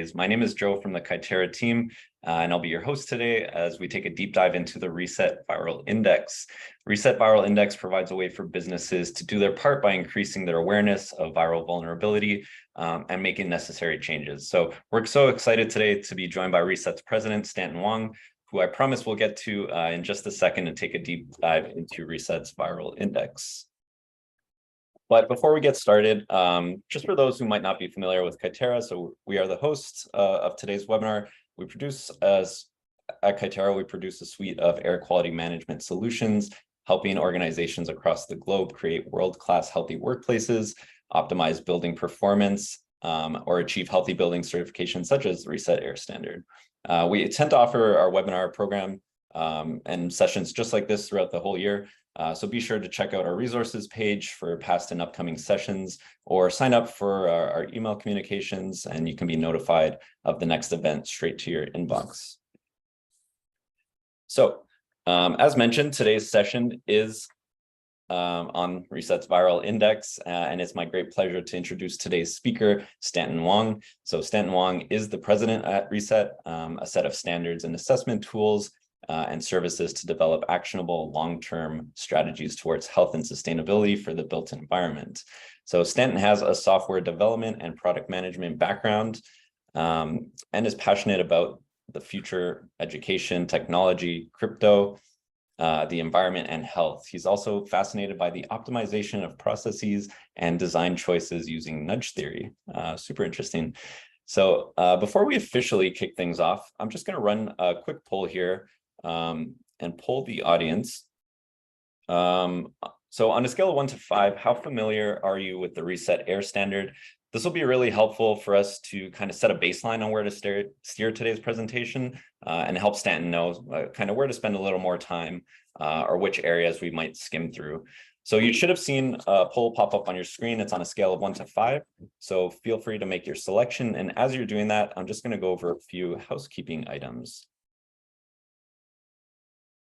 vulnerabilities. My name is Joe from the Kytera team, and I'll be your host today as we take a deep dive into the Reset Viral Index. Reset Viral Index provides a way for businesses to do their part by increasing their awareness of viral vulnerability and making necessary changes. So we're so excited today to be joined by Reset's president, Stanton Wong, who I promise we'll get to in just a second and take a deep dive into Reset's Viral Index. But before we get started, just for those who might not be familiar with Kytera, so we are the hosts of today's webinar. We produce, at Kytera, we produce a suite of air quality management solutions, helping organizations across the globe create world-class healthy workplaces, optimize building performance, or achieve healthy building certifications such as Reset Air Standard. We tend to offer our webinar program and sessions just like this throughout the whole year. So be sure to check out our resources page for past and upcoming sessions, or sign up for our email communications, and you can be notified of the next event straight to your inbox. So as mentioned, today's session is on Reset's Viral Index, and it's my great pleasure to introduce today's speaker, Stanton Wong. So Stanton Wong is the president at Reset, a set of standards and assessment tools and services to develop actionable long-term strategies towards health and sustainability for the built environment. So Stanton has a software development and product management background and is passionate about the future education, technology, crypto, the environment, and health. He's also fascinated by the optimization of processes and design choices using nudge theory. Super interesting. So before we officially kick things off, I'm just going to run a quick poll here and poll the audience. So on a scale of 1 to 5, how familiar are you with the Reset Air Standard? This will be really helpful for us to kind of set a baseline on where to steer today's presentation and help Stanton know kind of where to spend a little more time or which areas we might skim through. So you should have seen a poll pop up on your screen. It's on a scale of 1 to 5. So feel free to make your selection. And as you're doing that, I'm just going to go over a few housekeeping items.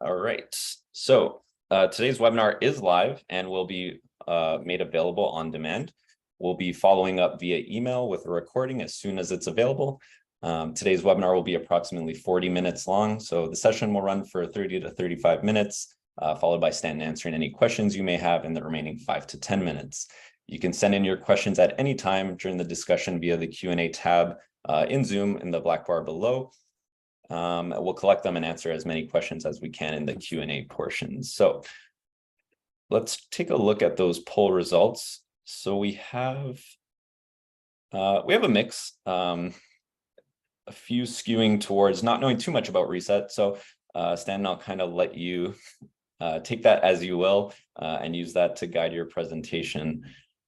All right, so today's webinar is live and will be made available on demand. We'll be following up via email with a recording as soon as it's available. Today's webinar will be approximately 40 minutes long, so the session will run for 30 to 35 minutes, followed by Stanton answering any questions you may have in the remaining 5 to 10 minutes. You can send in your questions at any time during the discussion via the Q&A tab in Zoom in the black bar below. We'll collect them and answer as many questions as we can in the Q&A portion. So let's take a look at those poll results. So we have a mix, a few skewing towards not knowing too much about Reset. So Stan, I'll kind of let you take that as you will and use that to guide your presentation.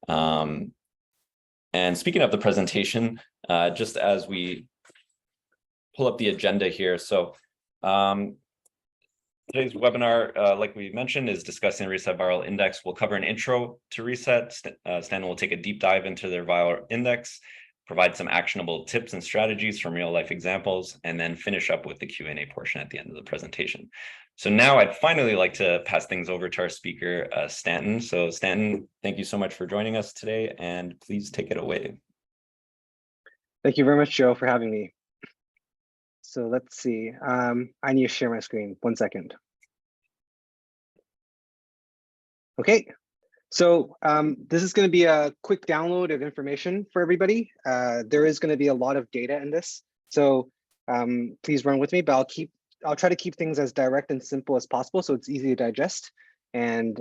And speaking of the presentation, just as we pull up the agenda here. So today's webinar, like we mentioned, is discussing Reset Viral Index. We'll cover an intro to Reset. Stan will take a deep dive into their viral index, provide some actionable tips and strategies from real life examples, and then finish up with the Q&A portion at the end of the presentation. So now I'd finally like to pass things over to our speaker, Stanton. So Stanton, thank you so much for joining us today, and please take it away. Thank you very much, Joe, for having me. So let's see, I need to share my screen, 1 second. Okay, so this is going to be a quick download of information for everybody. There is going to be a lot of data in this, so please run with me, but I'll try to keep things as direct and simple as possible so it's easy to digest. And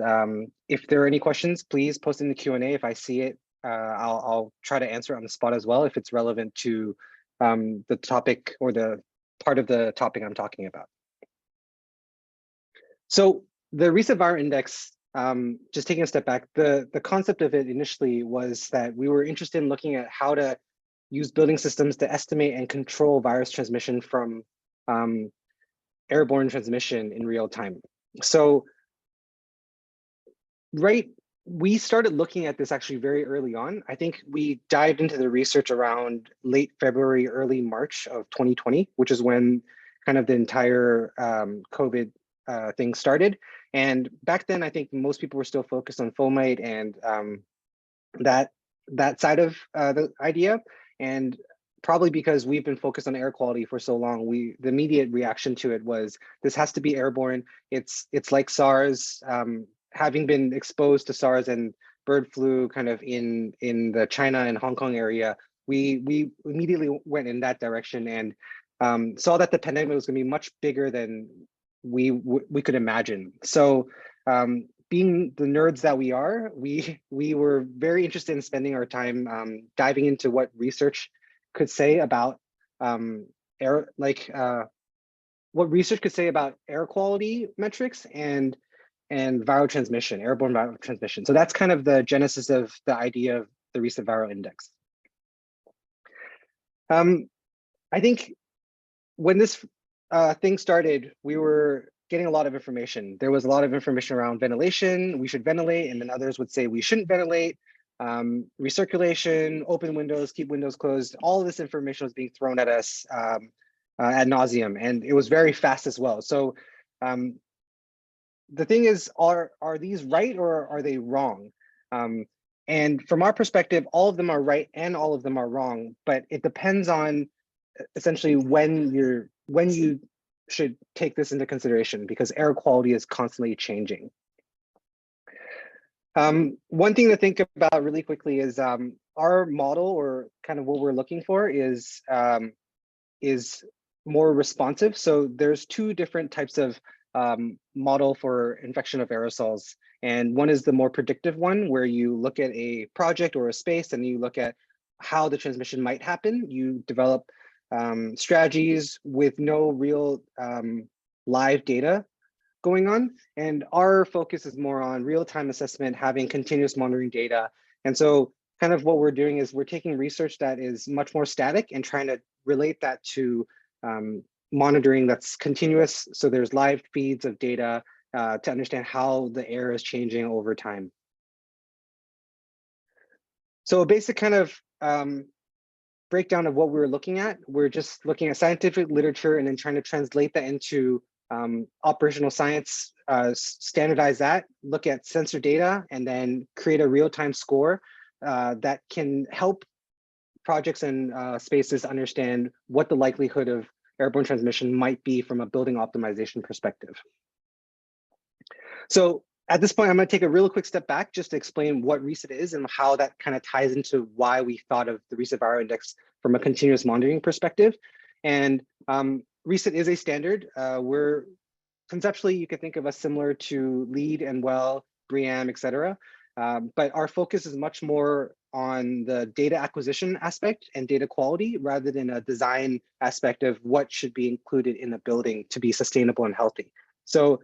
if there are any questions, please post in the Q&A. If I see it, I'll try to answer it on the spot as well if it's relevant to the topic or the part of the topic I'm talking about. So the Reset Viral Index, just taking a step back, the concept of it initially was that we were interested in looking at how to use building systems to estimate and control virus transmission from airborne transmission in real time. So we started looking at this actually very early on. I think we dived into the research around late February, early March of 2020, which is when kind of the entire COVID thing started. And back then, I think most people were still focused on fomite and that side of the idea. And probably because we've been focused on air quality for so long, the immediate reaction to it was this has to be airborne. It's like SARS. Having been exposed to SARS and bird flu kind of in the China and Hong Kong area, we immediately went in that direction and saw that the pandemic was going to be much bigger than we could imagine. So being the nerds that we are, we were very interested in spending our time diving into what research could say about air, what research could say about air quality metrics and viral transmission, airborne viral transmission. So that's kind of the genesis of the idea of the Reset Viral Index. I think when this thing started, we were getting a lot of information. There was a lot of information around ventilation. We should ventilate, and then others would say we shouldn't ventilate. Recirculation, open windows, keep windows closed. All of this information was being thrown at us ad nauseum, and it was very fast as well. So the thing is, are these right or are they wrong? And from our perspective, all of them are right and all of them are wrong, but it depends on essentially when you should take this into consideration, because air quality is constantly changing. One thing to think about really quickly is our model, or kind of what we're looking for, is more responsive. So there's two different types of model for infection of aerosols. And one is the more predictive one, where you look at a project or a space and you look at how the transmission might happen. You develop strategies with no real live data going on. And our focus is more on real-time assessment, having continuous monitoring data. And so kind of what we're doing is we're taking research that is much more static and trying to relate that to monitoring that's continuous. So there's live feeds of data to understand how the air is changing over time. So a basic kind of breakdown of what we're looking at. We're just looking at scientific literature and then trying to translate that into operational science, standardize that, look at sensor data, and then create a real-time score that can help projects and spaces understand what the likelihood of airborne transmission might be from a building optimization perspective. So at this point, I'm going to take a real quick step back just to explain what Reset is and how that kind of ties into why we thought of the Reset Viral Index from a continuous monitoring perspective. And Reset is a standard. We're conceptually, you could think of us similar to LEED and WELL, BREEAM, et cetera. But our focus is much more on the data acquisition aspect and data quality rather than a design aspect of what should be included in the building to be sustainable and healthy. So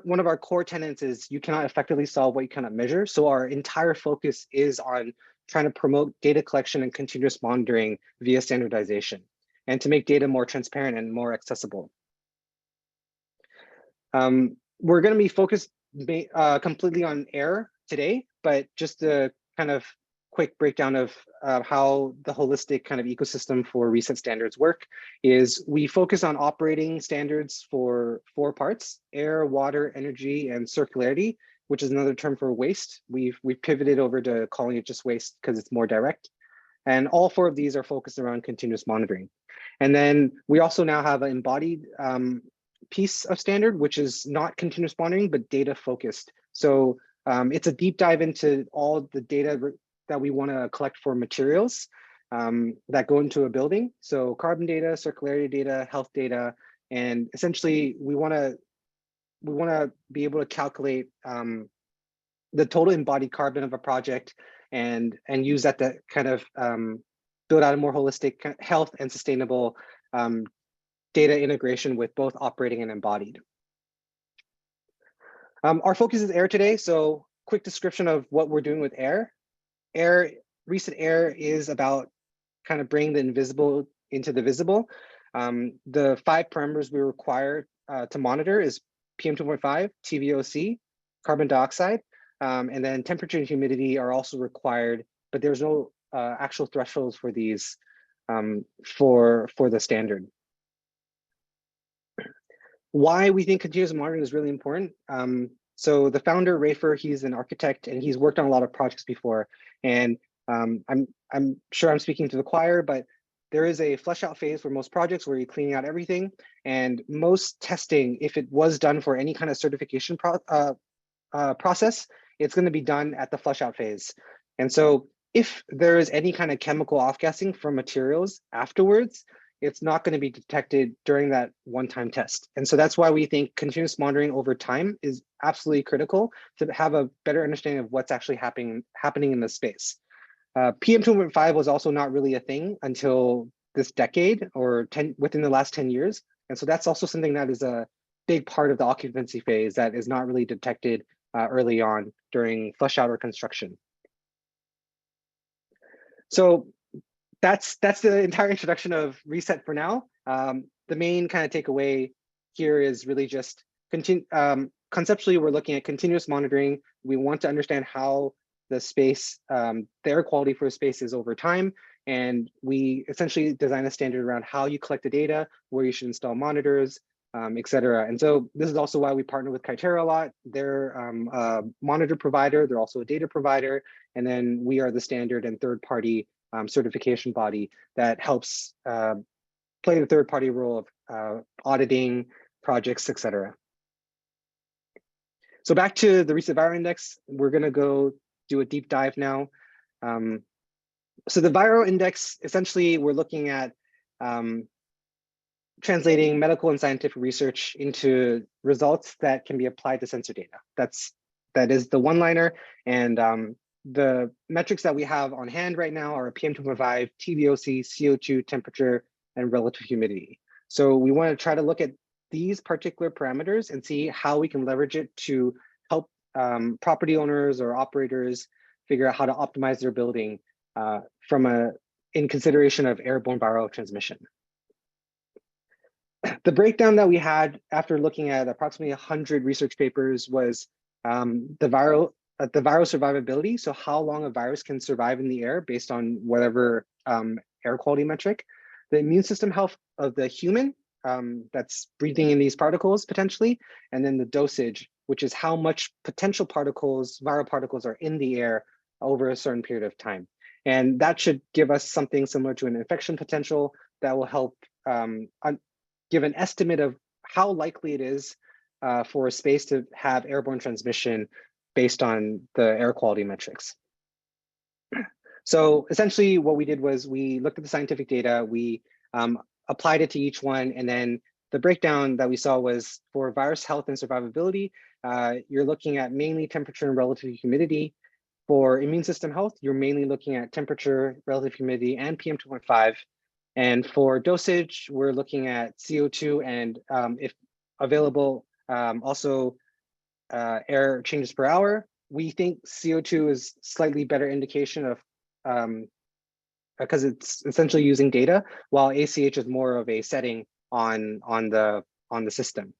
one of our core tenets is you cannot effectively solve what you cannot measure. So our entire focus is on trying to promote data collection and continuous monitoring via standardization, and to make data more transparent and more accessible. We're going to be focused completely on air today, but just a kind of quick breakdown of how the holistic kind of ecosystem for Reset standards work is we focus on operating standards for 4 parts: air, water, energy, and circularity, which is another term for waste. We've pivoted over to calling it just waste because it's more direct. And all 4 of these are focused around continuous monitoring. And then we also now have an embodied piece of standard, which is not continuous monitoring, but data focused. So it's a deep dive into all the data that we want to collect for materials that go into a building. So carbon data, circularity data, health data, and essentially we want to be able to calculate the total embodied carbon of a project and use that to kind of build out a more holistic health and sustainable data integration with both operating and embodied. Our focus is air today. So quick description of what we're doing with air. Reset Air is about kind of bringing the invisible into the visible. The 5 parameters we require to monitor is PM2.5, TVOC, carbon dioxide, and then temperature and humidity are also required, but there's no actual thresholds for these for the standard. Why we think continuous monitoring is really important. So the founder, Rafer, he's an architect and he's worked on a lot of projects before. And I'm sure I'm speaking to the choir, but there is a flush out phase for most projects where you're cleaning out everything. And most testing, if it was done for any kind of certification process, it's going to be done at the flush out phase. And so if there is any kind of chemical off-gassing from materials afterwards, it's not going to be detected during that one-time test. And so that's why we think continuous monitoring over time is absolutely critical to have a better understanding of what's actually happening in the space. PM 2.5 was also not really a thing until this decade or within the last 10 years. And so that's also something that is a big part of the occupancy phase that is not really detected early on during flush out or construction. So that's the entire introduction of Reset for now. The main kind of takeaway here is really just conceptually, we're looking at continuous monitoring. We want to understand how the space, the air quality for a space is over time. And we essentially design a standard around how you collect the data, where you should install monitors, et cetera. And so this is also why we partner with Kytera a lot. They're a monitor provider. They're also a data provider. And then we are the standard and third-party certification body that helps play the third-party role of auditing projects, et cetera. So back to the Reset Viral Index, we're going to go do a deep dive now. So the Viral Index, essentially, we're looking at translating medical and scientific research into results that can be applied to sensor data. That is the one-liner. And the metrics that we have on hand right now are PM 2.5, TVOC, CO2, temperature, and relative humidity. So we want to try to look at these particular parameters and see how we can leverage it to help property owners or operators figure out how to optimize their building in consideration of airborne viral transmission. The breakdown that we had after looking at approximately 100 research papers was the viral survivability. So how long a virus can survive in the air based on whatever air quality metric. The immune system health of the human that's breathing in these particles potentially, and then the dosage, which is how much potential particles, viral particles, are in the air over a certain period of time. And that should give us something similar to an infection potential that will help give an estimate of how likely it is for a space to have airborne transmission based on the air quality metrics. So essentially what we did was we looked at the scientific data, we applied it to each one, and then the breakdown that we saw was for virus health and survivability, you're looking at mainly temperature and relative humidity. For immune system health, you're mainly looking at temperature, relative humidity, and PM 2.5. And for dosage, we're looking at CO2 and, if available, also air changes per hour. We think CO2 is slightly better indication of, because it's essentially using data, while ACH is more of a setting on the system.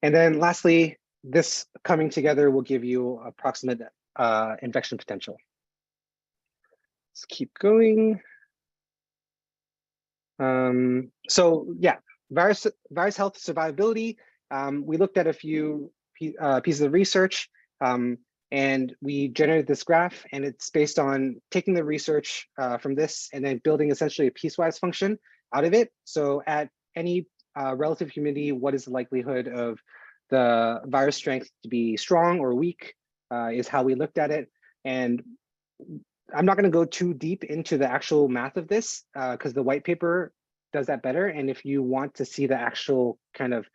And then lastly, this coming together will give you approximate infection potential. Let's keep going. So yeah, virus health survivability. We looked at a few pieces of research and we generated this graph, and it's based on taking the research from this and then building essentially a piecewise function out of it. So at any relative humidity, what is the likelihood of the virus strength to be strong or weak is how we looked at it. And I'm not going to go too deep into the actual math of this because the white paper does that better. And if you want to see the actual kind of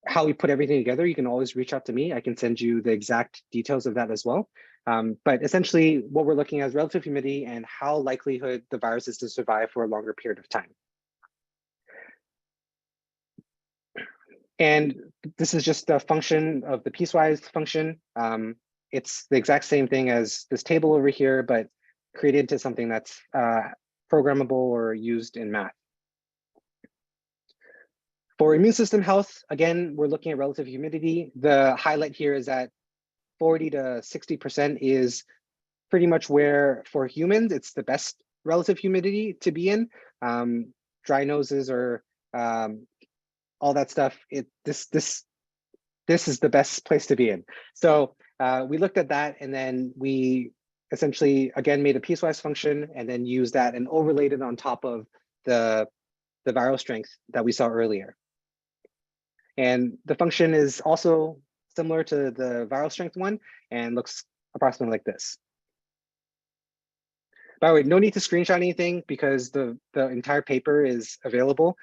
how we put everything together, you can always reach out to me. I can send you the exact details of that as well. But essentially what we're looking at is relative humidity and how likelihood the virus is to survive for a longer period of time. And this is just a function of the piecewise function. It's the exact same thing as this table over here, but created into something that's programmable or used in math. For immune system health, again, we're looking at relative humidity. The highlight here is that 40 to 60% is pretty much where, for humans, it's the best relative humidity to be in. Dry noses or all that stuff, this is the best place to be in. So we looked at that, and then we essentially, again, made a piecewise function and then used that and overlaid it on top of the viral strength that we saw earlier. And the function is also similar to the viral strength one and looks approximately like this. By the way, no need to screenshot anything because the entire paper is available.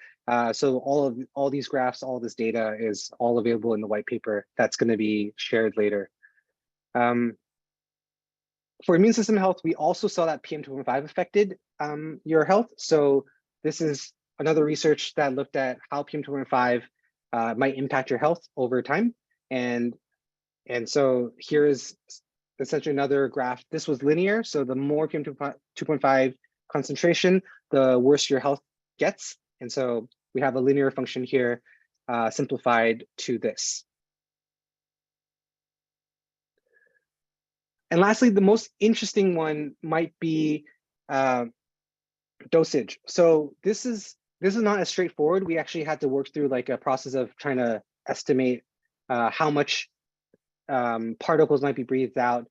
So all these graphs, all this data is all available in the white paper that's going to be shared later. For immune system health, we also saw that PM2.5 affected your health. So this is another research that looked at how PM2.5 might impact your health over time. And so here is essentially another graph. This was linear. So the more PM2.5 concentration, the worse your health gets. And so we have a linear function here simplified to this. And lastly, the most interesting one might be dosage. So this is not as straightforward. We actually had to work through like a process of trying to estimate how much particles might be breathed out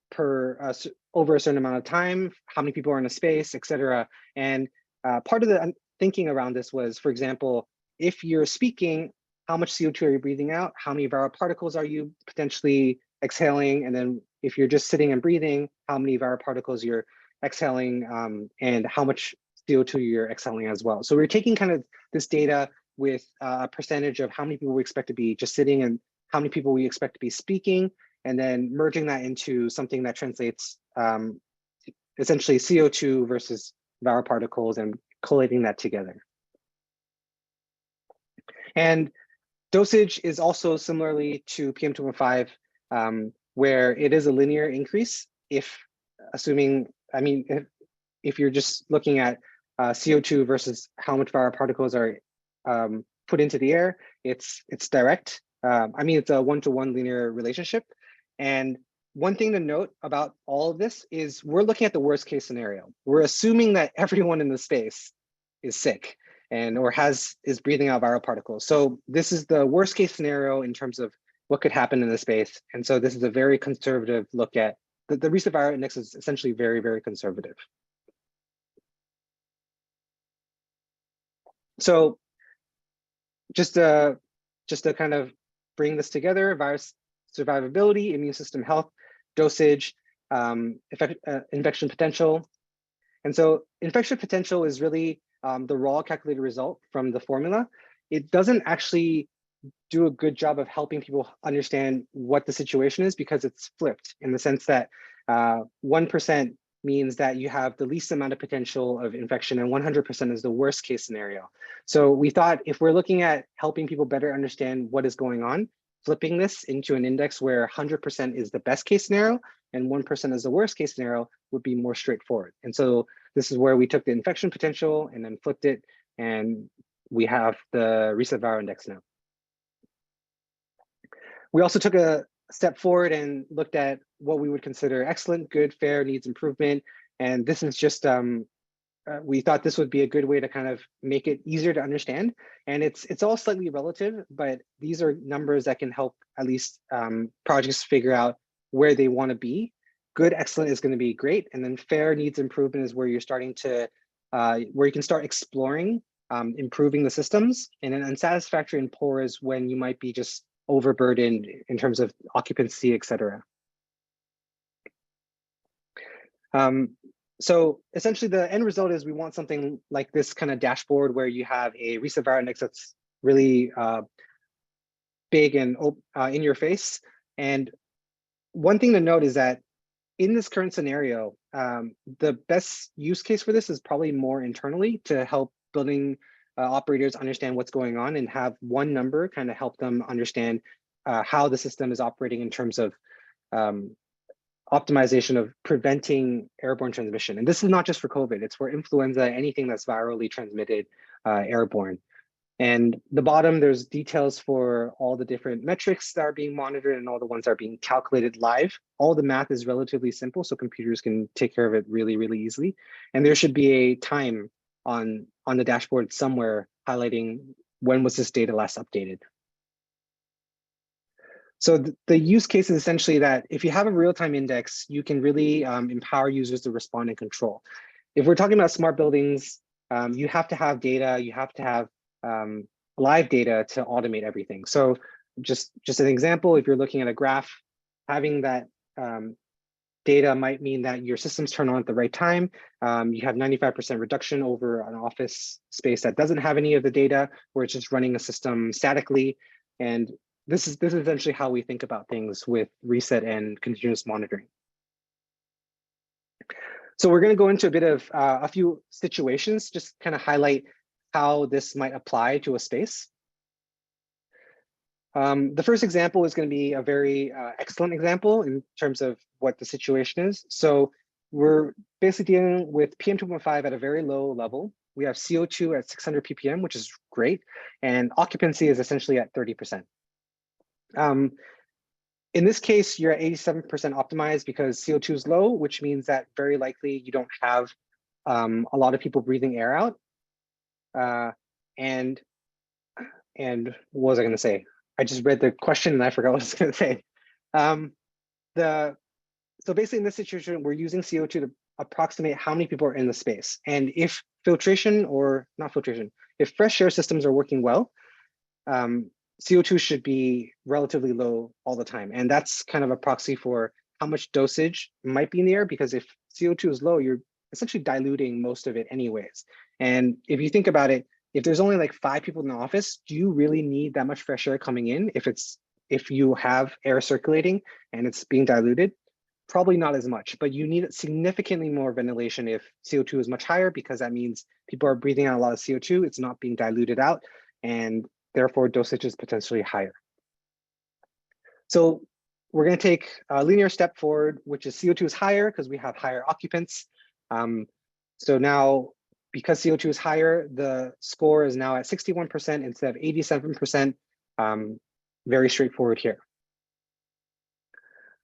per over a certain amount of time, how many people are in a space, et cetera. And part of the thinking around this was, for example, if you're speaking, how much CO2 are you breathing out? How many viral particles are you potentially exhaling? And then if you're just sitting and breathing, how many viral particles you're exhaling and how much CO2 you're exhaling as well. So we're taking kind of this data with a percentage of how many people we expect to be just sitting and how many people we expect to be speaking, and then merging that into something that translates essentially CO2 versus viral particles and collating that together. And dosage is also similarly to PM2.5, where it is a linear increase if assuming, if you're just looking at CO2 versus how much viral particles are put into the air, it's direct. It's a one-to-one linear relationship. And one thing to note about all of this is we're looking at the worst case scenario. We're assuming that everyone in the space is sick and or is breathing out viral particles. So this is the worst case scenario in terms of what could happen in the space. And so this is a very conservative look at the recent viral index is essentially very, very conservative. So just to kind of bring this together, virus survivability, immune system health, dosage, infection potential. And so infection potential is really the raw calculated result from the formula. It doesn't actually do a good job of helping people understand what the situation is because it's flipped in the sense that 1% means that you have the least amount of potential of infection and 100% is the worst case scenario. So we thought if we're looking at helping people better understand what is going on, flipping this into an index where 100% is the best case scenario and 1% is the worst case scenario would be more straightforward. And so this is where we took the infection potential and then flipped it, and we have the reset viral index now. We also took a step forward and looked at what we would consider excellent, good, fair, needs improvement. And this is just, we thought this would be a good way to kind of make it easier to understand. And it's all slightly relative, but these are numbers that can help at least projects figure out where they want to be. Good, excellent is going to be great. And then fair, needs improvement is where you're starting to, where you can start exploring improving the systems. And then unsatisfactory and poor is when you might be just overburdened in terms of occupancy, et cetera. So essentially the end result is we want something like this kind of dashboard where you have a reset viral index that's really big and in your face. And one thing to note is that in this current scenario, the best use case for this is probably more internally to help building operators understand what's going on and have one number kind of help them understand how the system is operating in terms of optimization of preventing airborne transmission. And this is not just for COVID, it's for influenza, anything that's virally transmitted airborne. And the bottom, there's details for all the different metrics that are being monitored and all the ones that are being calculated live. All the math is relatively simple, so computers can take care of it really, really easily. And there should be a time on the dashboard somewhere highlighting when was this data last updated. So the use case is essentially that if you have a real-time index, you can really empower users to respond and control. If we're talking about smart buildings, you have to have data, you have to have live data to automate everything. So just an example, if you're looking at a graph, having that data might mean that your systems turn on at the right time. You have 95% reduction over an office space that doesn't have any of the data, where it's just running a system statically. And this is essentially how we think about things with reset and continuous monitoring. So we're going to go into a bit of a few situations, just kind of highlight how this might apply to a space. The first example is going to be a very excellent example in terms of what the situation is. So we're basically dealing with PM2.5 at a very low level. We have CO2 at 600 ppm, which is great, and occupancy is essentially at 30%. In this case, you're at 87% optimized because CO2 is low, which means that very likely you don't have a lot of people breathing air out. And what was I going to say? I just read the question and I forgot what I was going to say. So basically in this situation, we're using CO2 to approximate how many people are in the space. And if filtration or not filtration, if fresh air systems are working well, CO2 should be relatively low all the time. And that's kind of a proxy for how much dosage might be in the air, because if CO2 is low, you're essentially diluting most of it anyways. And if you think about it, if there's only like 5 people in the office, do you really need that much fresh air coming in if you have air circulating and it's being diluted? Probably not as much, but you need significantly more ventilation if CO2 is much higher, because that means people are breathing out a lot of CO2, it's not being diluted out, and therefore dosage is potentially higher. So we're going to take a linear step forward, which is CO2 is higher because we have higher occupants. So now, because CO2 is higher, the score is now at 61% instead of 87%. Very straightforward here.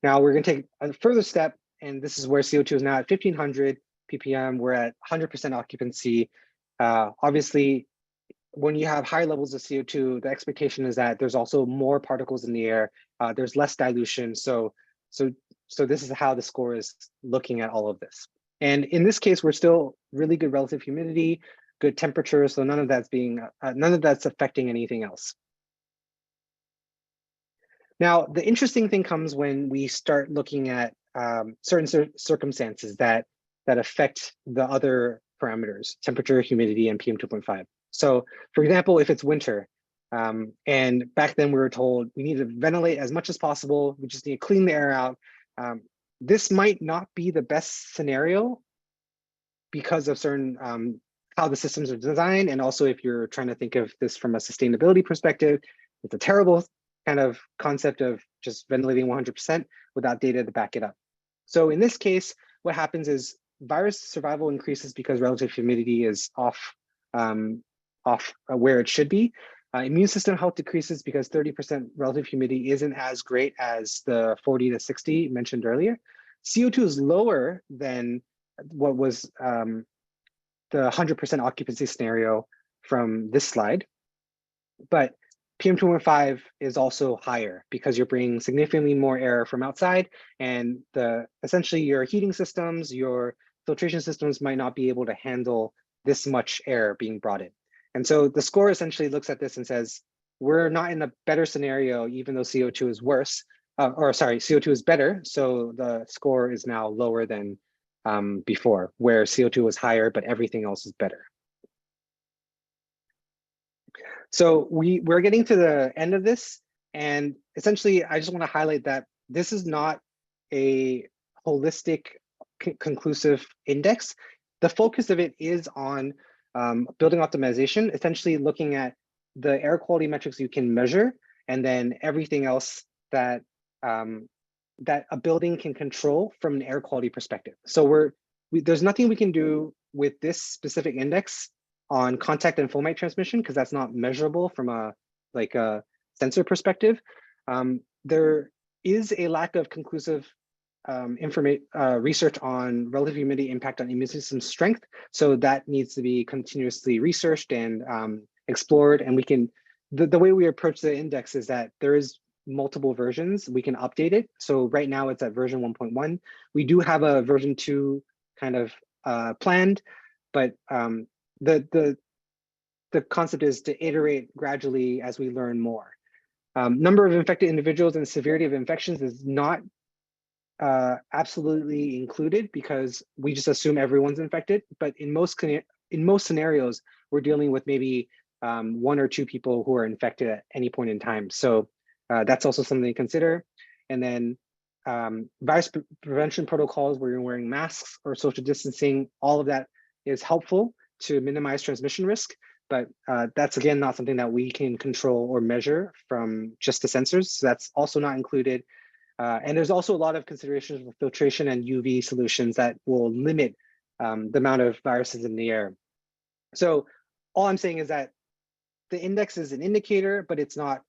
Now we're going to take a further step, and this is where CO2 is now at 1500 ppm. We're at 100% occupancy. Obviously, when you have high levels of CO2, the expectation is that there's also more particles in the air. There's less dilution. So this is how the score is looking at all of this. And in this case, we're still really good relative humidity, good temperature. So none of that's affecting anything else. Now, the interesting thing comes when we start looking at certain circumstances that affect the other parameters, temperature, humidity, and PM2.5. So for example, if it's winter, and back then we were told we need to ventilate as much as possible, we just need to clean the air out. This might not be the best scenario because of certain how the systems are designed. And also if you're trying to think of this from a sustainability perspective, it's a terrible kind of concept of just ventilating 100% without data to back it up. So in this case, what happens is virus survival increases because relative humidity is off where it should be. Immune system health decreases because 30% relative humidity isn't as great as the 40 to 60 mentioned earlier. CO2 is lower than what was the 100% occupancy scenario from this slide, but PM2.5 is also higher because you're bringing significantly more air from outside, and essentially your heating systems, your filtration systems might not be able to handle this much air being brought in. And so the score essentially looks at this and says, we're not in a better scenario, even though CO2 is worse, CO2 is better. So the score is now lower than before, where CO2 was higher, but everything else is better. So we're getting to the end of this. And essentially, I just want to highlight that this is not a holistic, conclusive index. The focus of it is on building optimization, essentially looking at the air quality metrics you can measure, and then everything else that that a building can control from an air quality perspective. So there's nothing we can do with this specific index on contact and fomite transmission, because that's not measurable from a sensor perspective. There is a lack of conclusive research on relative humidity impact on immune system strength. So that needs to be continuously researched and explored. And we can, the way we approach the index is that there is multiple versions, we can update it. So right now it's at version 1.1. We do have a version 2 kind of planned, but the concept is to iterate gradually as we learn more. Number of infected individuals and severity of infections is not absolutely included because we just assume everyone's infected. But in most scenarios, we're dealing with maybe 1 or 2 people who are infected at any point in time. So that's also something to consider. And then virus prevention protocols where you're wearing masks or social distancing, all of that is helpful to minimize transmission risk. But that's, again, not something that we can control or measure from just the sensors. So that's also not included. And there's also a lot of considerations for filtration and UV solutions that will limit the amount of viruses in the air. So all I'm saying is that the index is an indicator, but it's not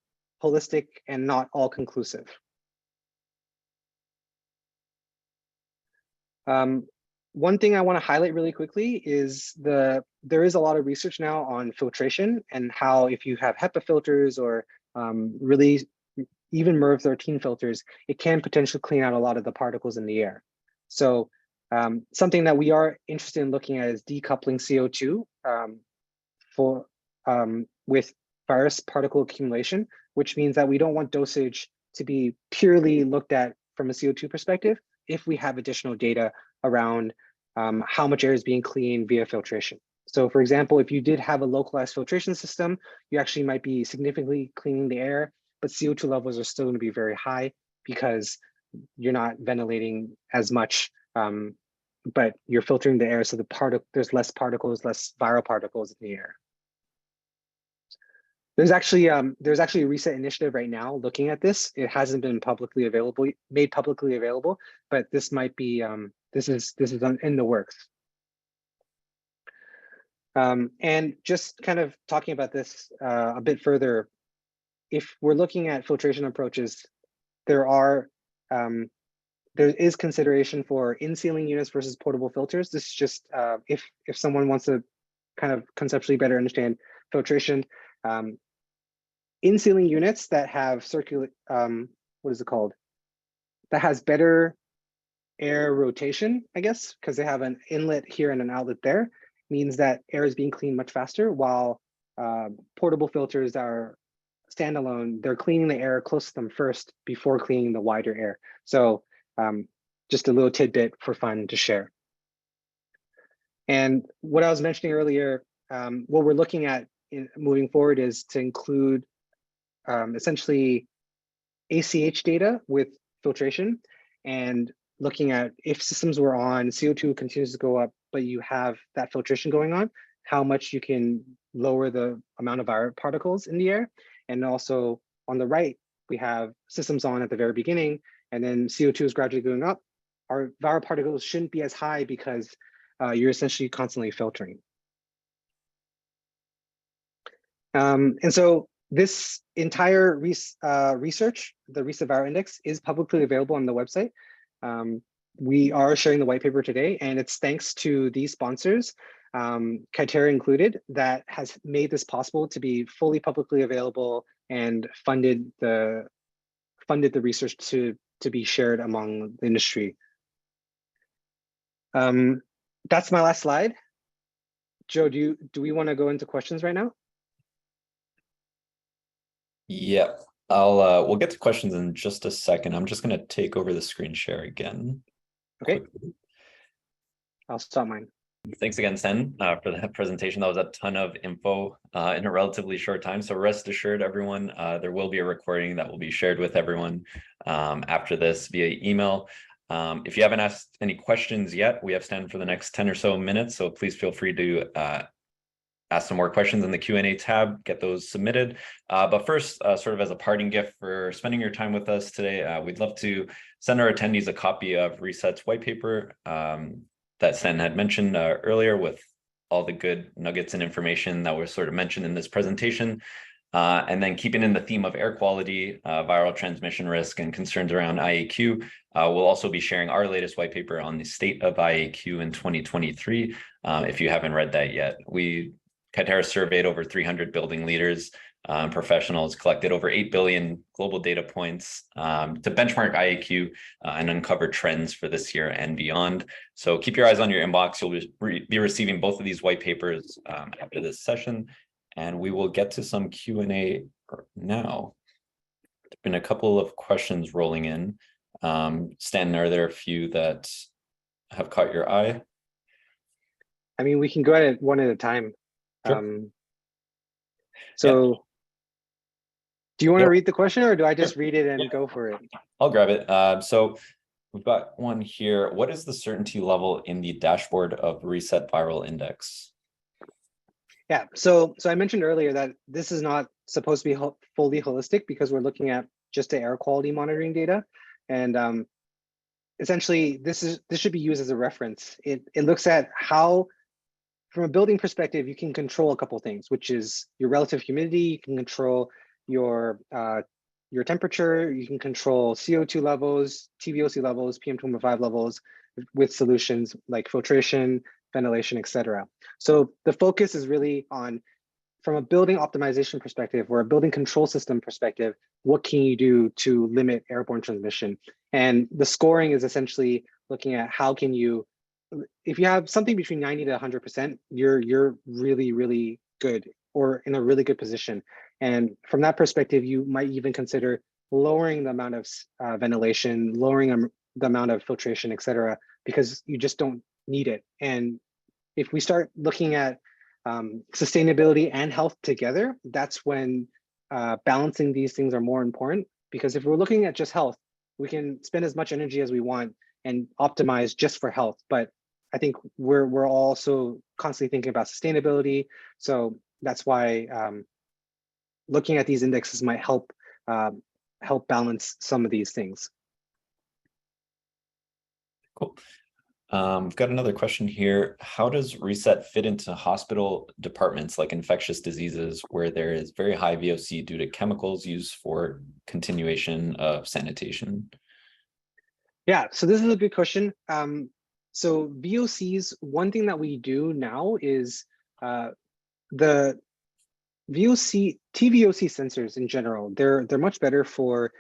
holistic and not all conclusive. One thing I want to highlight really quickly is there is a lot of research now on filtration and how if you have HEPA filters or really even MERV13 filters, it can potentially clean out a lot of the particles in the air. So something that we are interested in looking at is decoupling CO2 with virus particle accumulation, which means that we don't want dosage to be purely looked at from a CO2 perspective if we have additional data around how much air is being cleaned via filtration. So for example, if you did have a localized filtration system, you actually might be significantly cleaning the air, but CO2 levels are still going to be very high because you're not ventilating as much, but you're filtering the air, so there's less particles, less viral particles in the air. There's actually a reset initiative right now looking at this. It hasn't been made publicly available, but this might be this is in the works. And just kind of talking about this a bit further, if we're looking at filtration approaches, there is consideration for in-ceiling units versus portable filters. This is just if someone wants to kind of conceptually better understand filtration. In-ceiling units that have what is it called? That has better air rotation, I guess, because they have an inlet here and an outlet there, means that air is being cleaned much faster, while portable filters are standalone. They're cleaning the air close to them first before cleaning the wider air. So just a little tidbit for fun to share. And what I was mentioning earlier, what we're looking at moving forward is to include essentially ACH data with filtration and looking at if systems were on, CO2 continues to go up, but you have that filtration going on, how much you can lower the amount of viral particles in the air. And also on the right, we have systems on at the very beginning, and then CO2 is gradually going up. Our viral particles shouldn't be as high because you're essentially constantly filtering. And so this entire research, the Reset Viral Index, is publicly available on the website. We are sharing the white paper today, and it's thanks to these sponsors, Kaitera included, that has made this possible to be fully publicly available and funded the research to be shared among the industry. That's my last slide. Joe, do we want to go into questions right now? Yeah, we'll get to questions in just a second. I'm just going to take over the screen share again. Okay. Quickly. I'll stop mine. Thanks again, Sten, for that presentation. That was a ton of info in a relatively short time. So rest assured, everyone, there will be a recording that will be shared with everyone after this via email. If you haven't asked any questions yet, we have Sten for the next 10 or so minutes. So please feel free to ask some more questions in the Q&A tab, get those submitted. But first, sort of as a parting gift for spending your time with us today, we'd love to send our attendees a copy of Reset's white paper that Stan had mentioned earlier, with all the good nuggets and information that was sort of mentioned in this presentation. And then keeping in the theme of air quality, viral transmission risk, and concerns around IAQ, we'll also be sharing our latest white paper on the state of IAQ in 2023. If you haven't read that yet, Kaitera surveyed over 300 building leaders professionals collected over 8 billion global data points to benchmark IAQ and uncover trends for this year and beyond. So keep your eyes on your inbox. You'll be receiving both of these white papers after this session, and we will get to some Q&A now. There's been a couple of questions rolling in. Stanton, are there a few that have caught your eye? I mean, we can go at it one at a time. Sure. So Yeah. do you want to read the question, or do I just read it and go for it? I'll grab it. So we've got one here. What is the certainty level in the dashboard of Reset Viral Index? Yeah, so I mentioned earlier that this is not supposed to be fully holistic because we're looking at just the air quality monitoring data. And essentially, this should be used as a reference. It looks at how, from a building perspective, you can control a couple of things, which is your relative humidity, you can control your temperature, you can control CO2 levels, TVOC levels, PM2.5 levels with solutions like filtration, ventilation, etc. So the focus is really on, from a building optimization perspective or a building control system perspective, what can you do to limit airborne transmission? And the scoring is essentially looking at how can you, if you have something between 90 to 100%, you're really, really good or in a really good position. And from that perspective, you might even consider lowering the amount of ventilation, lowering the amount of filtration, et cetera, because you just don't need it. And if we start looking at sustainability and health together, that's when balancing these things are more important. Because if we're looking at just health, we can spend as much energy as we want and optimize just for health. But I think we're also constantly thinking about sustainability. So that's why looking at these indexes might help balance some of these things. Cool. We've got another question here. How does Reset fit into hospital departments like infectious diseases where there is very high VOC due to chemicals used for continuation of sanitation? Yeah, so this is a good question. So VOCs, one thing that we do now is the TVOC sensors in general, they're much better for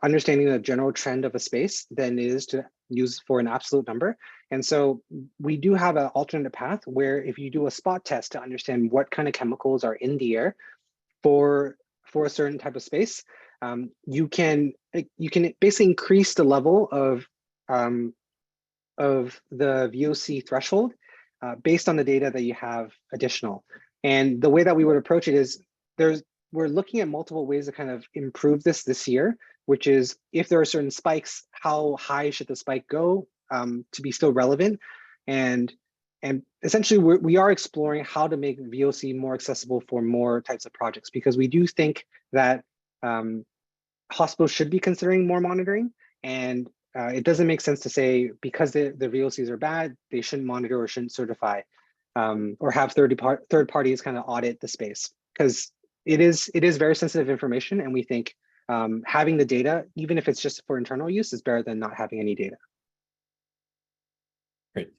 understanding the general trend of a space than it is to use for an absolute number. And so we do have an alternate path where if you do a spot test to understand what kind of chemicals are in the air for a certain type of space, you can basically increase the level of the VOC threshold based on the data that you have additional. And the way that we would approach it is we're looking at multiple ways to kind of improve this year, which is if there are certain spikes, how high should the spike go to be still relevant? And essentially we are exploring how to make VOC more accessible for more types of projects, because we do think that hospitals should be considering more monitoring. And it doesn't make sense to say because the VOCs are bad, they shouldn't monitor or shouldn't certify or have third parties kind of audit the space, because it is very sensitive information. And we think having the data, even if it's just for internal use, is better than not having any data. Great.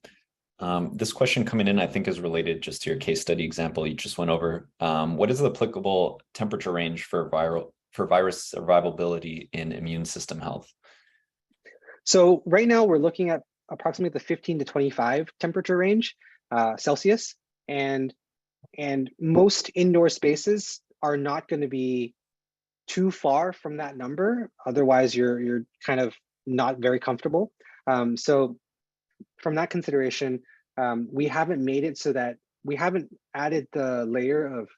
This question coming in, I think, is related just to your case study example you just went over. What is the applicable temperature range for virus survivability in immune system health? So right now we're looking at approximately the 15 to 25 temperature range Celsius, and most indoor spaces are not going to be too far from that number. Otherwise, you're kind of not very comfortable. So from that consideration, we haven't made it so that we haven't added the layer of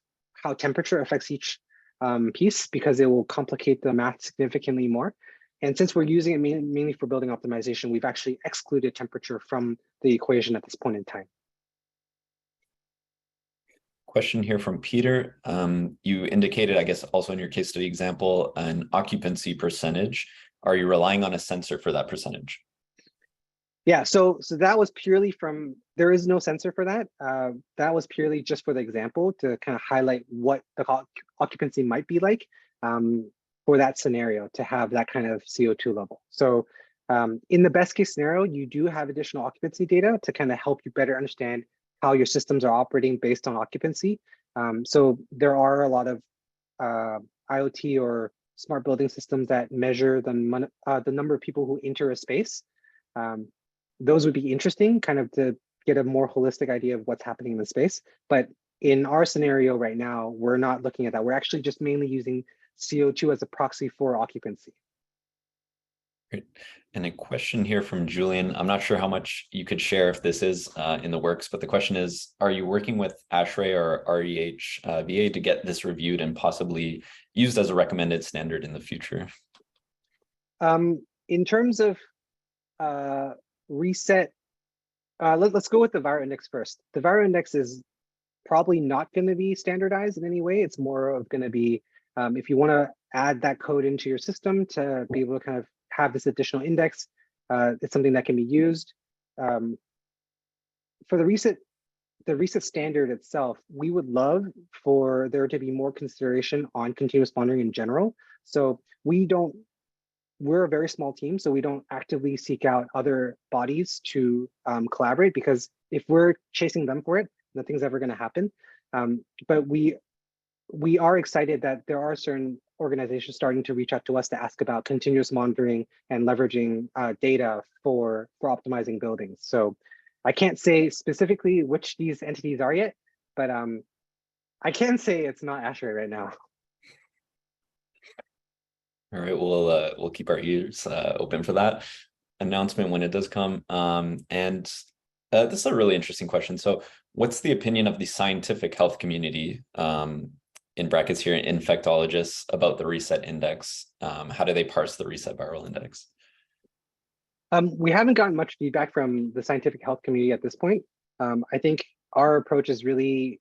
how temperature affects each piece, because it will complicate the math significantly more. And since we're using it mainly for building optimization, we've actually excluded temperature from the equation at this point in time. Question here from Peter. You indicated, I guess, also in your case study example, an occupancy percentage. Are you relying on a sensor for that percentage? Yeah, so that was purely from, there is no sensor for that. That was purely just for the example to kind of highlight what the occupancy might be like for that scenario, to have that kind of CO2 level. So in the best case scenario, you do have additional occupancy data to kind of help you better understand how your systems are operating based on occupancy. So there are a lot of IoT or smart building systems that measure the number of people who enter a space. Those would be interesting, kind of to get a more holistic idea of what's happening in the space. But in our scenario right now, we're not looking at that. We're actually just mainly using CO2 as a proxy for occupancy. Great. And a question here from Julian. I'm not sure how much you could share if this is in the works, but the question is, are you working with ASHRAE or REHVA to get this reviewed and possibly used as a recommended standard in the future? In terms of reset, let's go with the Vira index first. The Vira index is probably not going to be standardized in any way. It's more of going to be, if you want to add that code into your system to be able to kind of have this additional index, it's something that can be used. For the reset standard itself, we would love for there to be more consideration on continuous monitoring in general. So we're a very small team, so we don't actively seek out other bodies to collaborate, because if we're chasing them for it, nothing's ever going to happen. But we are excited that there are certain organizations starting to reach out to us to ask about continuous monitoring and leveraging data for optimizing buildings. So I can't say specifically which these entities are yet, but I can say it's not ASHRAE right now. All right, we'll keep our ears open for that announcement when it does come. And this is a really interesting question. So what's the opinion of the scientific health community, in brackets here, infectologists, about the reset index? How do they parse the reset viral index? We haven't gotten much feedback from the scientific health community at this point. I think our approach is really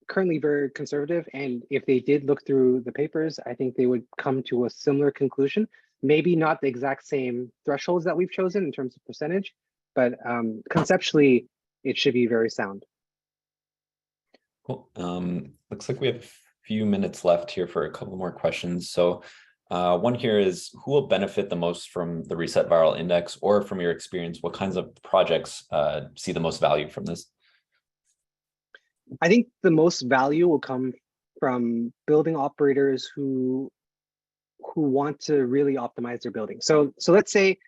currently very conservative, and if they did look through the papers, I think they would come to a similar conclusion. Maybe not the exact same thresholds that we've chosen in terms of percentage, but conceptually, it should be very sound. Cool. Looks like we have a few minutes left here for a couple more questions. So one here is, who will benefit the most from the reset viral index, or from your experience, what kinds of projects see the most value from this? I think the most value will come from building operators who want to really optimize their building. So let's say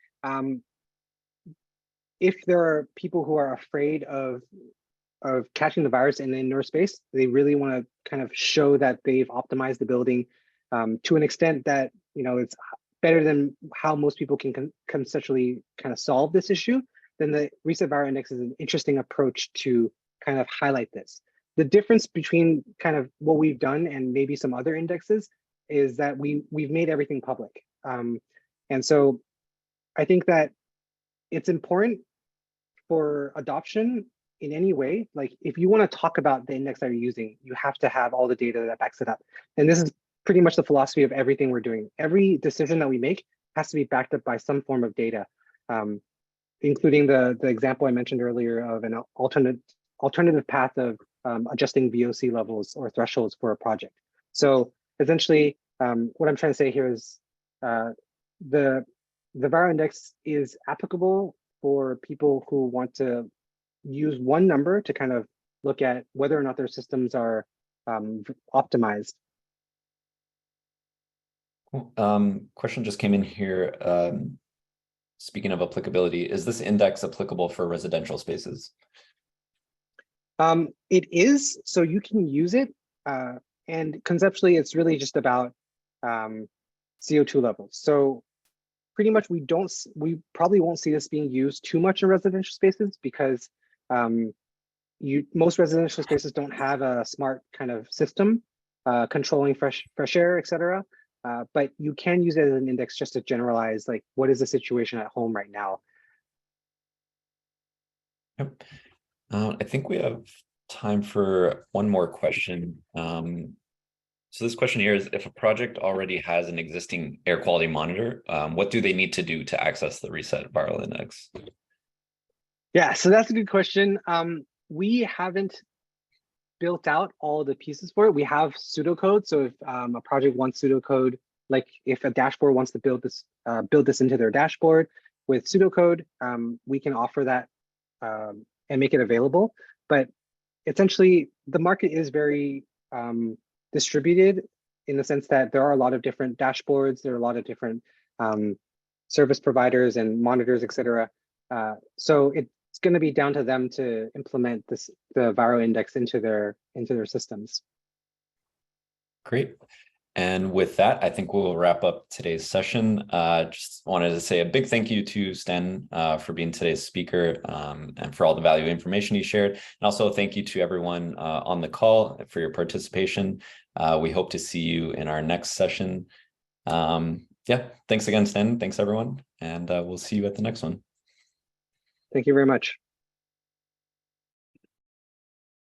if there are people who are afraid of catching the virus in the indoor space, they really want to kind of show that they've optimized the building to an extent that, you know, it's better than how most people can conceptually kind of solve this issue. Then the reset viral index is an interesting approach to kind of highlight this. The difference between kind of what we've done and maybe some other indexes is that we've made everything public. And so I think that it's important for adoption in any way. Like, if you want to talk about the index that you're using, you have to have all the data that backs it up. And this is pretty much the philosophy of everything we're doing. Every decision that we make has to be backed up by some form of data, including the example I mentioned earlier of an alternative path of adjusting VOC levels or thresholds for a project. So essentially, what I'm trying to say here is the viral index is applicable for people who want to use one number to kind of look at whether or not their systems are optimized. Cool. Question just came in here. Speaking of applicability, is this index applicable for residential spaces? It is, so you can use it, and conceptually, it's really just about CO2 levels. So pretty much we probably won't see this being used too much in residential spaces, because most residential spaces don't have a smart kind of system controlling fresh air, etc. But you can use it as an index just to generalize, like, what is the situation at home right now? Yep. I think we have time for one more question. So this question here is, if a project already has an existing air quality monitor, what do they need to do to access the reset viral index? Yeah, so that's a good question. We haven't built out all the pieces for it. We have pseudocode. So if a project wants pseudocode, like if a dashboard wants to build this into their dashboard with pseudocode, we can offer that and make it available. But essentially, the market is very distributed in the sense that there are a lot of different dashboards, there are a lot of different service providers and monitors, et cetera. So it's going to be down to them to implement the viral index into their systems. Great. And with that, I think we'll wrap up today's session. Just wanted to say a big thank you to Sten for being today's speaker and for all the valuable information he shared. And also thank you to everyone on the call for your participation. We hope to see you in our next session. Yeah, thanks again, Sten. Thanks, everyone. And we'll see you at the next one. Thank you very much.